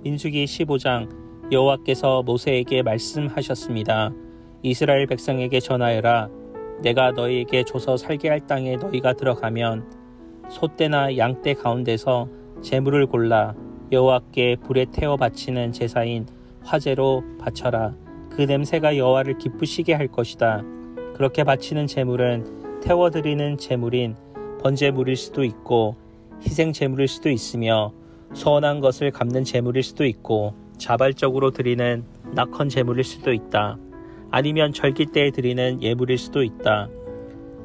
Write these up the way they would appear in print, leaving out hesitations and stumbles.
민수기 15장. 여호와께서 모세에게 말씀하셨습니다. 이스라엘 백성에게 전하여라. 내가 너희에게 줘서 살게 할 땅에 너희가 들어가면 소떼나 양떼 가운데서 제물을 골라 여호와께 불에 태워 바치는 제사인 화제로 바쳐라. 그 냄새가 여호와를 기쁘시게 할 것이다. 그렇게 바치는 제물은 태워드리는 제물인 번제물일 수도 있고 희생 제물일 수도 있으며 서운한 것을 갚는 제물일 수도 있고 자발적으로 드리는 낙헌 제물일 수도 있다. 아니면 절기 때에 드리는 예물일 수도 있다.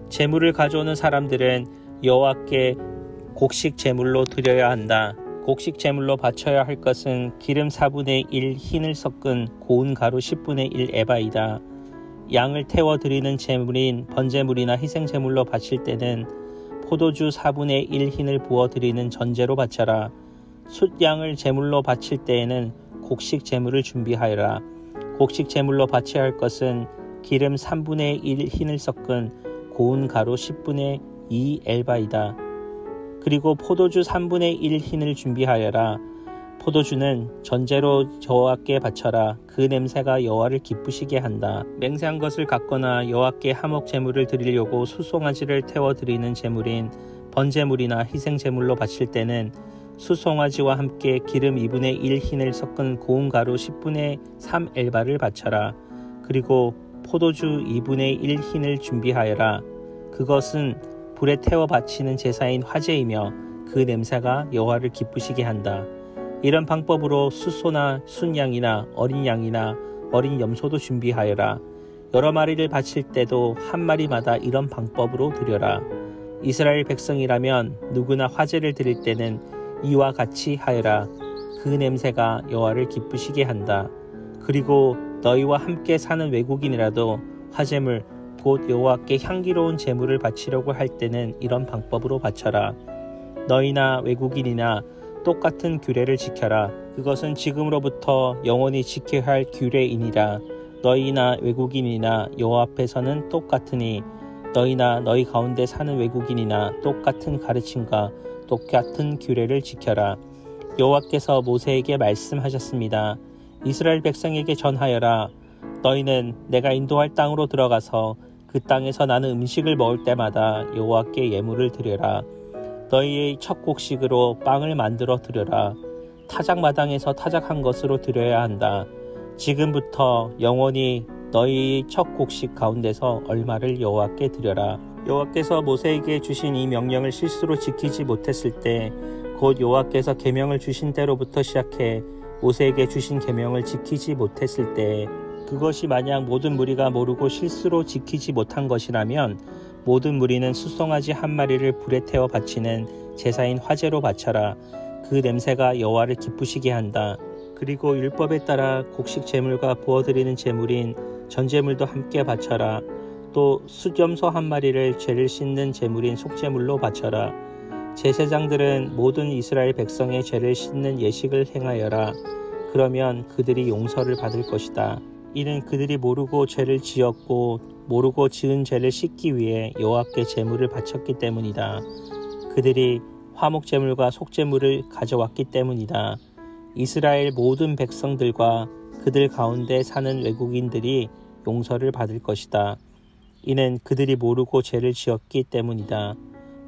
제물을 가져오는 사람들은 여호와께 곡식 제물로 드려야 한다. 곡식 제물로 바쳐야 할 것은 기름 4분의 1 흰을 섞은 고운 가루 10분의 1 에바이다. 양을 태워 드리는 제물인 번제물이나 희생 제물로 바칠 때는 포도주 4분의 1 흰을 부어 드리는 전제로 바쳐라. 숫양을 제물로 바칠 때에는 곡식 제물을 준비하여라. 곡식 제물로 바쳐야 할 것은 기름 3분의 1 흰을 섞은 고운 가루 10분의 2 엘바이다. 그리고 포도주 3분의 1 흰을 준비하여라. 포도주는 전제로 여호와께 바쳐라. 그 냄새가 여호와를 기쁘시게 한다. 맹세한 것을 갖거나 여호와께 화목 제물을 드리려고 수송아지를 태워 드리는 제물인 번제물이나 희생 제물로 바칠 때는 수송아지와 함께 기름 2분의 1 흰을 섞은 고운 가루 10분의 3 엘바를 바쳐라. 그리고 포도주 2분의 1 흰을 준비하여라. 그것은 불에 태워 바치는 제사인 화제이며 그 냄새가 여호와를 기쁘시게 한다. 이런 방법으로 숫소나 순양이나 어린 양이나 어린 염소도 준비하여라. 여러 마리를 바칠 때도 한 마리마다 이런 방법으로 드려라. 이스라엘 백성이라면 누구나 화제를 드릴 때는 이와 같이 하여라. 그 냄새가 여호와를 기쁘시게 한다. 그리고 너희와 함께 사는 외국인이라도 화제물 곧 여호와께 향기로운 제물을 바치려고 할 때는 이런 방법으로 바쳐라. 너희나 외국인이나 똑같은 규례를 지켜라. 그것은 지금으로부터 영원히 지켜야 할 규례이니라. 너희나 외국인이나 여호와 앞에서는 똑같으니 너희나 너희 가운데 사는 외국인이나 똑같은 가르침과 똑같은 규례를 지켜라. 여호와께서 모세에게 말씀하셨습니다. 이스라엘 백성에게 전하여라. 너희는 내가 인도할 땅으로 들어가서 그 땅에서 나는 음식을 먹을 때마다 여호와께 예물을 드려라. 너희의 첫 곡식으로 빵을 만들어 드려라. 타작마당에서 타작한 것으로 드려야 한다. 지금부터 영원히 너희 첫 곡식 가운데서 얼마를 여호와께 드려라. 여호와께서 모세에게 주신 이 명령을 실수로 지키지 못했을 때 곧 여호와께서 계명을 주신 때로부터 시작해 모세에게 주신 계명을 지키지 못했을 때 그것이 만약 모든 무리가 모르고 실수로 지키지 못한 것이라면 모든 무리는 수송아지 한 마리를 불에 태워 바치는 제사인 화제로 바쳐라. 그 냄새가 여호와를 기쁘시게 한다. 그리고 율법에 따라 곡식 제물과 부어드리는 제물인 전제물도 함께 바쳐라. 또 숫염소 한 마리를 죄를 씻는 제물인 속제물로 바쳐라. 제사장들은 모든 이스라엘 백성의 죄를 씻는 예식을 행하여라. 그러면 그들이 용서를 받을 것이다. 이는 그들이 모르고 죄를 지었고 모르고 지은 죄를 씻기 위해 여호와께 제물을 바쳤기 때문이다. 그들이 화목제물과 속제물을 가져왔기 때문이다. 이스라엘 모든 백성들과 그들 가운데 사는 외국인들이 용서를 받을 것이다. 이는 그들이 모르고 죄를 지었기 때문이다.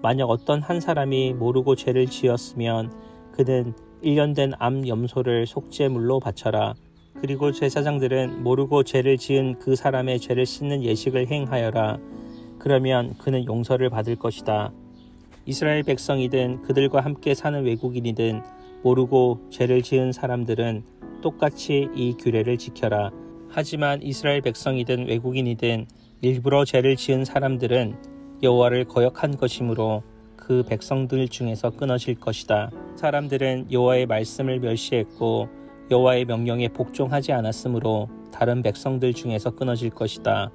만약 어떤 한 사람이 모르고 죄를 지었으면 그는 1년 된 암 염소를 속죄물로 바쳐라. 그리고 제사장들은 모르고 죄를 지은 그 사람의 죄를 씻는 예식을 행하여라. 그러면 그는 용서를 받을 것이다. 이스라엘 백성이든 그들과 함께 사는 외국인이든 모르고 죄를 지은 사람들은 똑같이 이 규례를 지켜라. 하지만 이스라엘 백성이든 외국인이든 일부러 죄를 지은 사람들은 여호와를 거역한 것이므로 그 백성들 중에서 끊어질 것이다. 사람들은 여호와의 말씀을 멸시했고 여호와의 명령에 복종하지 않았으므로 다른 백성들 중에서 끊어질 것이다.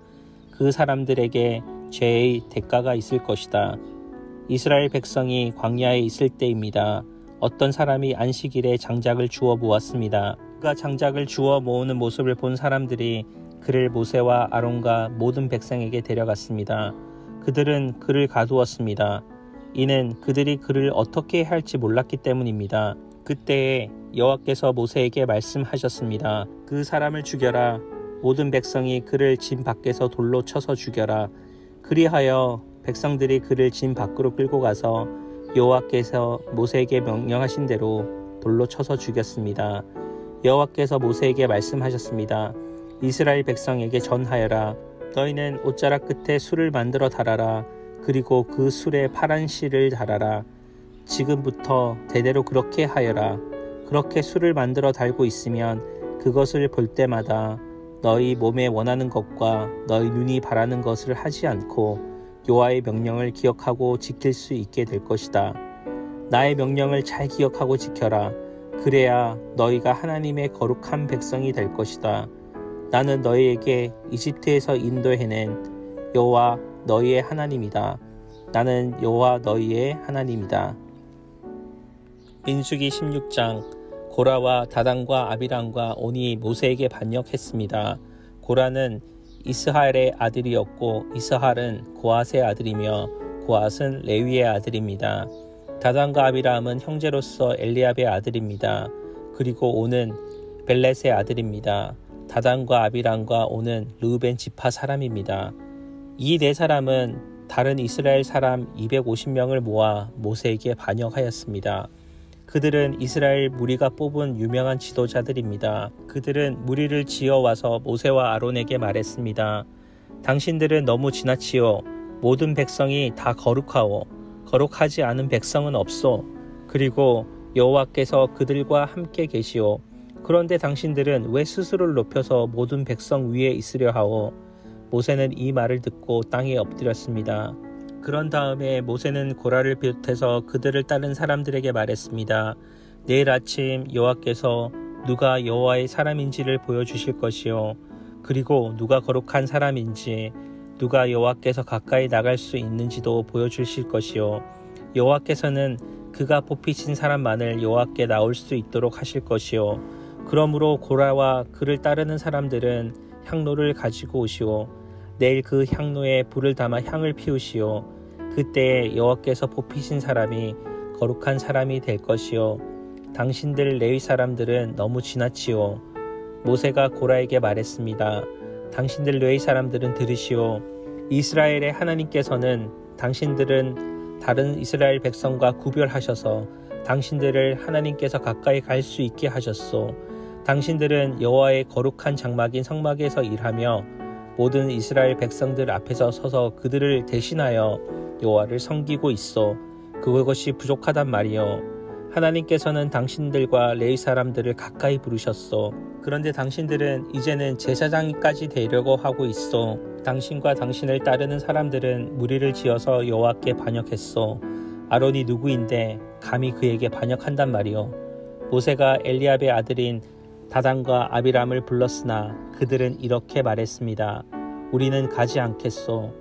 그 사람들에게 죄의 대가가 있을 것이다. 이스라엘 백성이 광야에 있을 때입니다. 어떤 사람이 안식일에 장작을 주워 모았습니다. 그가 장작을 주워 모으는 모습을 본 사람들이 그를 모세와 아론과 모든 백성에게 데려갔습니다. 그들은 그를 가두었습니다. 이는 그들이 그를 어떻게 해야 할지 몰랐기 때문입니다. 그때에 여호와께서 모세에게 말씀하셨습니다. 그 사람을 죽여라. 모든 백성이 그를 진 밖에서 돌로 쳐서 죽여라. 그리하여 백성들이 그를 진 밖으로 끌고 가서 여호와께서 모세에게 명령하신 대로 돌로 쳐서 죽였습니다. 여호와께서 모세에게 말씀하셨습니다. 이스라엘 백성에게 전하여라. 너희는 옷자락 끝에 술을 만들어 달아라. 그리고 그 술에 파란 실을 달아라. 지금부터 대대로 그렇게 하여라. 그렇게 술을 만들어 달고 있으면 그것을 볼 때마다 너희 몸에 원하는 것과 너희 눈이 바라는 것을 하지 않고 여호와의 명령을 기억하고 지킬 수 있게 될 것이다. 나의 명령을 잘 기억하고 지켜라. 그래야 너희가 하나님의 거룩한 백성이 될 것이다. 나는 너희에게 이집트에서 인도해낸 여호와 너희의 하나님이다. 나는 여호와 너희의 하나님이다. 민수기 16장. 고라와 다단과 아비람과 온이 모세에게 반역했습니다. 고라는 이스하엘의 아들이었고 이스하엘은 고앗의 아들이며 고앗은 레위의 아들입니다. 다단과 아비람은 형제로서 엘리압의 아들입니다. 그리고 온은 벨렛의 아들입니다. 다단과 아비람과 온은 르우벤 지파 사람입니다. 이 네 사람은 다른 이스라엘 사람 250명을 모아 모세에게 반역하였습니다. 그들은 이스라엘 무리가 뽑은 유명한 지도자들입니다. 그들은 무리를 지어와서 모세와 아론에게 말했습니다. 당신들은 너무 지나치오. 모든 백성이 다 거룩하오. 거룩하지 않은 백성은 없소. 그리고 여호와께서 그들과 함께 계시오. 그런데 당신들은 왜 스스로를 높여서 모든 백성 위에 있으려 하오? 모세는 이 말을 듣고 땅에 엎드렸습니다. 그런 다음에 모세는 고라를 비롯해서 그들을 따른 사람들에게 말했습니다. 내일 아침 여호와께서 누가 여호와의 사람인지를 보여주실 것이요. 그리고 누가 거룩한 사람인지, 누가 여호와께서 가까이 나갈 수 있는지도 보여주실 것이요. 여호와께서는 그가 뽑히신 사람만을 여호와께 나올 수 있도록 하실 것이요. 그러므로 고라와 그를 따르는 사람들은 향로를 가지고 오시오. 내일 그 향로에 불을 담아 향을 피우시오. 그때에 여호와께서 뽑히신 사람이 거룩한 사람이 될 것이요. 당신들 레위 사람들은 너무 지나치오. 모세가 고라에게 말했습니다. 당신들 레위 사람들은 들으시오. 이스라엘의 하나님께서는 당신들은 다른 이스라엘 백성과 구별하셔서 당신들을 하나님께서 가까이 갈 수 있게 하셨소. 당신들은 여호와의 거룩한 장막인 성막에서 일하며 모든 이스라엘 백성들 앞에서 서서 그들을 대신하여 여호와를 섬기고 있어. 그것이 부족하단 말이요. 하나님께서는 당신들과 레위 사람들을 가까이 부르셨어. 그런데 당신들은 이제는 제사장까지 되려고 하고 있어. 당신과 당신을 따르는 사람들은 무리를 지어서 여호와께 반역했어. 아론이 누구인데 감히 그에게 반역한단 말이요. 모세가 엘리압의 아들인 다단과 아비람을 불렀으나 그들은 이렇게 말했습니다. 우리는 가지 않겠소.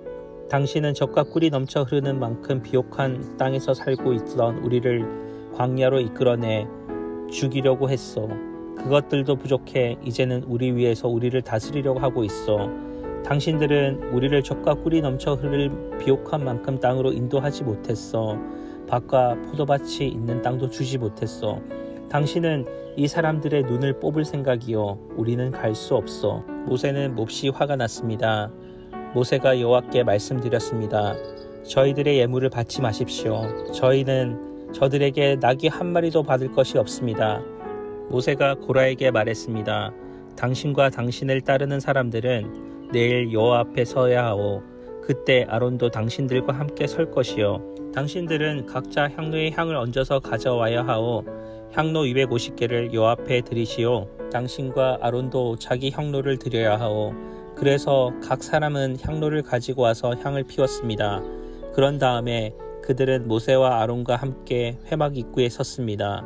당신은 젖과 꿀이 넘쳐 흐르는 만큼 비옥한 땅에서 살고 있던 우리를 광야로 이끌어내 죽이려고 했소. 그것들도 부족해 이제는 우리 위에서 우리를 다스리려고 하고 있어. 당신들은 우리를 젖과 꿀이 넘쳐 흐를 비옥한 만큼 땅으로 인도하지 못했어. 밭과 포도밭이 있는 땅도 주지 못했어. 당신은 이 사람들의 눈을 뽑을 생각이요. 우리는 갈 수 없어. 모세는 몹시 화가 났습니다. 모세가 여호와께 말씀드렸습니다. 저희들의 예물을 받지 마십시오. 저희는 저들에게 낙이 한 마리도 받을 것이 없습니다. 모세가 고라에게 말했습니다. 당신과 당신을 따르는 사람들은 내일 여호와 앞에 서야 하오. 그때 아론도 당신들과 함께 설 것이요. 당신들은 각자 향로에 향을 얹어서 가져와야 하오. 향로 250개를 여호와 앞에 드리시오. 당신과 아론도 자기 향로를 드려야 하오. 그래서 각 사람은 향로를 가지고 와서 향을 피웠습니다. 그런 다음에 그들은 모세와 아론과 함께 회막 입구에 섰습니다.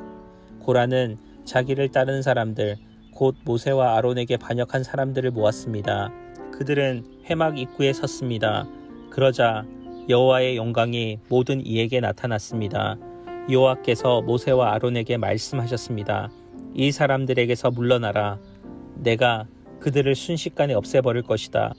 고라는 자기를 따르는 사람들, 곧 모세와 아론에게 반역한 사람들을 모았습니다. 그들은 회막 입구에 섰습니다. 그러자 여호와의 영광이 모든 이에게 나타났습니다. 여호와께서 모세와 아론에게 말씀하셨습니다. 이 사람들에게서 물러나라. 내가 그들을 순식간에 없애버릴 것이다.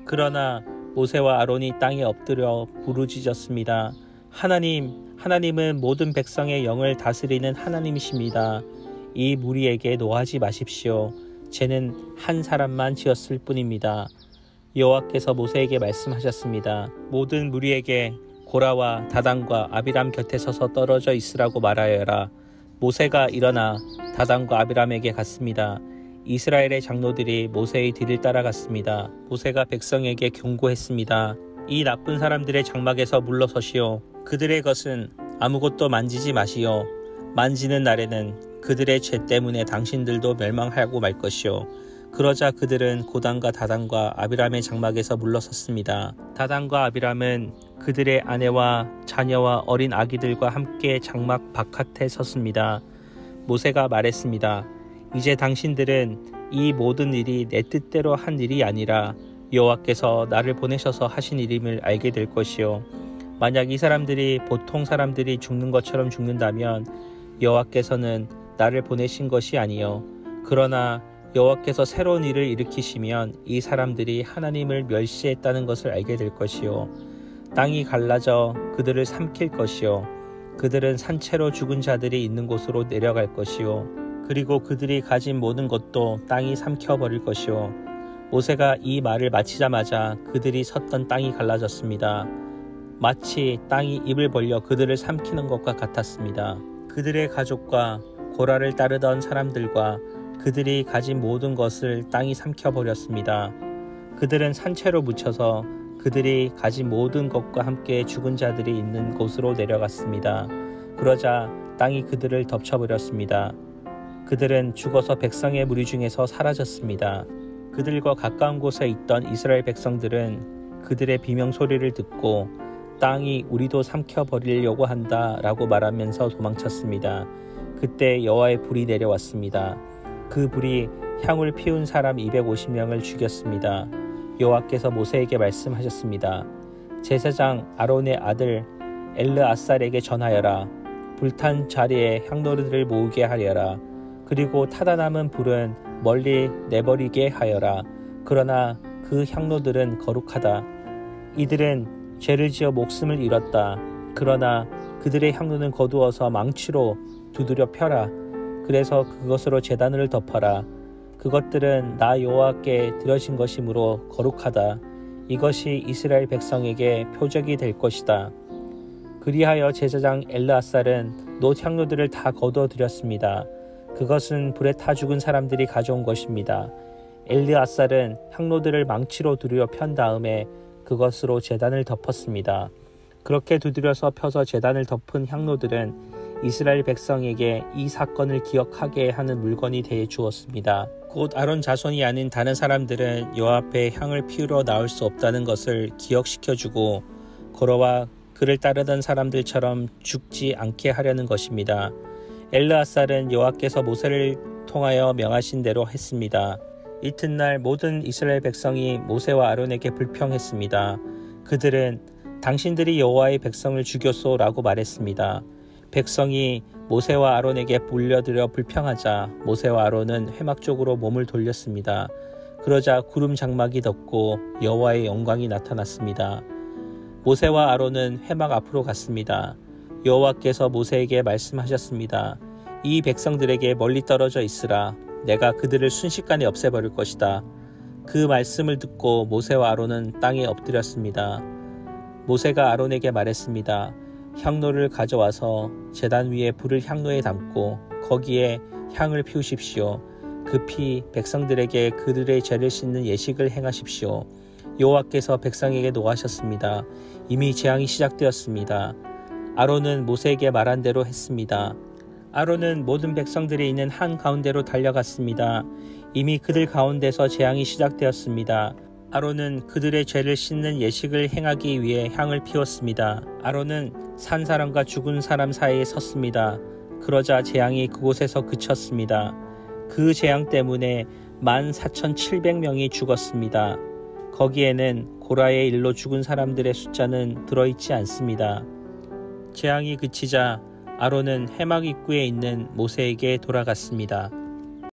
그러나 모세와 아론이 땅에 엎드려 부르짖었습니다. 하나님, 하나님은 모든 백성의 영을 다스리는 하나님이십니다. 이 무리에게 노하지 마십시오. 죄는 한 사람만 지었을 뿐입니다. 여호와께서 모세에게 말씀하셨습니다. 모든 무리에게 고라와 다단과 아비람 곁에 서서 떨어져 있으라고 말하여라. 모세가 일어나 다단과 아비람에게 갔습니다. 이스라엘의 장로들이 모세의 뒤를 따라갔습니다. 모세가 백성에게 경고했습니다. 이 나쁜 사람들의 장막에서 물러서시오. 그들의 것은 아무것도 만지지 마시오. 만지는 날에는 그들의 죄 때문에 당신들도 멸망하고 말 것이오. 그러자 그들은 고단과 다단과 아비람의 장막에서 물러섰습니다. 다단과 아비람은 그들의 아내와 자녀와 어린 아기들과 함께 장막 바깥에 섰습니다. 모세가 말했습니다. 이제 당신들은 이 모든 일이 내 뜻대로 한 일이 아니라 여호와께서 나를 보내셔서 하신 일임을 알게 될 것이요. 만약 이 사람들이 보통 사람들이 죽는 것처럼 죽는다면 여호와께서는 나를 보내신 것이 아니요. 그러나 여호와께서 새로운 일을 일으키시면 이 사람들이 하나님을 멸시했다는 것을 알게 될 것이요. 땅이 갈라져 그들을 삼킬 것이요. 그들은 산채로 죽은 자들이 있는 곳으로 내려갈 것이요. 그리고 그들이 가진 모든 것도 땅이 삼켜버릴 것이요. 모세가 이 말을 마치자마자 그들이 섰던 땅이 갈라졌습니다. 마치 땅이 입을 벌려 그들을 삼키는 것과 같았습니다. 그들의 가족과 고라를 따르던 사람들과 그들이 가진 모든 것을 땅이 삼켜버렸습니다. 그들은 산채로 묻혀서 그들이 가진 모든 것과 함께 죽은 자들이 있는 곳으로 내려갔습니다. 그러자 땅이 그들을 덮쳐버렸습니다. 그들은 죽어서 백성의 무리 중에서 사라졌습니다. 그들과 가까운 곳에 있던 이스라엘 백성들은 그들의 비명소리를 듣고 땅이 우리도 삼켜버리려고 한다 라고 말하면서 도망쳤습니다. 그때 여호와의 불이 내려왔습니다. 그 불이 향을 피운 사람 250명을 죽였습니다. 여호와께서 모세에게 말씀하셨습니다. 제사장 아론의 아들 엘르아살에게 전하여라. 불탄 자리에 향로들을 모으게 하려라. 그리고 타다 남은 불은 멀리 내버리게 하여라. 그러나 그 향로들은 거룩하다. 이들은 죄를 지어 목숨을 잃었다. 그러나 그들의 향로는 거두어서 망치로 두드려 펴라. 그래서 그것으로 제단을 덮어라. 그것들은 나 여호와께 드려진 것이므로 거룩하다. 이것이 이스라엘 백성에게 표적이 될 것이다. 그리하여 제사장 엘르아살은 놋 향로들을 다 거두어 드렸습니다. 그것은 불에 타 죽은 사람들이 가져온 것입니다. 엘르아살은 향로들을 망치로 두드려 편 다음에 그것으로 제단을 덮었습니다. 그렇게 두드려서 펴서 제단을 덮은 향로들은 이스라엘 백성에게 이 사건을 기억하게 하는 물건이 되어 주었습니다. 곧 아론 자손이 아닌 다른 사람들은 여호와 앞에 향을 피우러 나올 수 없다는 것을 기억시켜주고 고라와 그를 따르던 사람들처럼 죽지 않게 하려는 것입니다. 엘르아살은 여호와께서 모세를 통하여 명하신 대로 했습니다. 이튿날 모든 이스라엘 백성이 모세와 아론에게 불평했습니다. 그들은 당신들이 여호와의 백성을 죽였소 라고 말했습니다. 백성이 모세와 아론에게 몰려들어 불평하자 모세와 아론은 회막 쪽으로 몸을 돌렸습니다. 그러자 구름 장막이 덮고 여호와의 영광이 나타났습니다. 모세와 아론은 회막 앞으로 갔습니다. 여호와께서 모세에게 말씀하셨습니다. 이 백성들에게 멀리 떨어져 있으라. 내가 그들을 순식간에 없애버릴 것이다. 그 말씀을 듣고 모세와 아론은 땅에 엎드렸습니다. 모세가 아론에게 말했습니다. 향로를 가져와서 제단 위에 불을 향로에 담고 거기에 향을 피우십시오. 급히 백성들에게 그들의 죄를 씻는 예식을 행하십시오. 여호와께서 백성에게 노하셨습니다. 이미 재앙이 시작되었습니다. 아론은 모세에게 말한 대로 했습니다. 아론은 모든 백성들이 있는 한 가운데로 달려갔습니다. 이미 그들 가운데서 재앙이 시작되었습니다. 아론은 그들의 죄를 씻는 예식을 행하기 위해 향을 피웠습니다. 아론은 산 사람과 죽은 사람 사이에 섰습니다. 그러자 재앙이 그곳에서 그쳤습니다. 그 재앙 때문에 14,700명이 죽었습니다. 거기에는 고라의 일로 죽은 사람들의 숫자는 들어있지 않습니다. 재앙이 그치자 아론은 회막 입구에 있는 모세에게 돌아갔습니다.